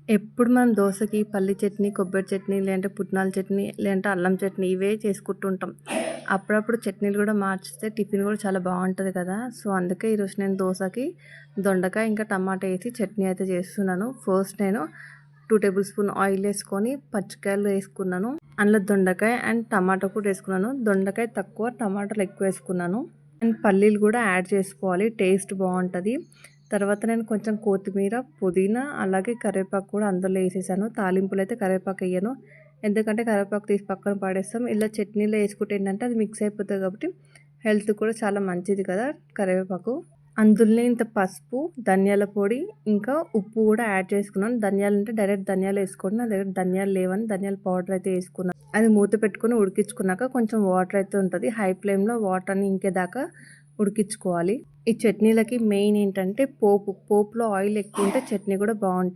ఎప్పుడు మనం దోసకి పల్లి చట్నీ, కొబ్బరి చట్నీ, లేదంటే పుట్నాల చట్నీ, లేదంటే అల్లం చట్నీ ఇవే చేసుకుంటుంటాం. అప్పుడప్పుడు చట్నీలు కూడా మార్చితే టిఫిన్ కూడా చాలా బాగుంటుంది కదా! సో, అందుకే ఈరోజు నేను దోసకి దొండకాయ ఇంకా టమాటా వేసి చట్నీ అయితే చేస్తున్నాను. ఫస్ట్ నేను 2 టేబుల్ స్పూన్ ఆయిల్ వేసుకొని పచ్చికాయలు వేసుకున్నాను. అందులో దొండకాయ అండ్ టమాటా కూడా వేసుకున్నాను. దొండకాయ తక్కువ, టమాటాలు ఎక్కువ వేసుకున్నాను. అండ్ పల్లీలు కూడా యాడ్ చేసుకోవాలి, టేస్ట్ బాగుంటుంది. తర్వాత నేను కొంచెం కొత్తిమీర, పుదీనా అలాగే కరివేపాకు కూడా అందులో వేసేసాను. తాలింపులు అయితే కరివేపాకు వేయను, ఎందుకంటే కరివేపాకు తీసి పక్కన పడేస్తాం. ఇలా చట్నీలో వేసుకుంటే ఏంటంటే అది మిక్స్ అయిపోతుంది కాబట్టి హెల్త్ కూడా చాలా మంచిది కదా కరివేపాకు. అందులోనే ఇంత పసుపు, ధనియాల పొడి ఇంకా ఉప్పు కూడా యాడ్ చేసుకున్నాను. ధనియాలు అంటే డైరెక్ట్ ధనియాలు వేసుకోండి, నా దగ్గర ధనియాలు లేవని ధనియాల పౌడర్ అయితే వేసుకున్నాను. అది మూత పెట్టుకొని ఉడికించుకున్నాక కొంచెం వాటర్ అయితే ఉంటుంది, హై ఫ్లేమ్లో వాటర్ని ఇంకేదాకా ఉడికించుకోవాలి. ఈ చట్నీలకి మెయిన్ ఏంటంటే పోపులో ఆయిల్ ఎక్కువ ఉంటే చట్నీ కూడా బాగుంటుంది.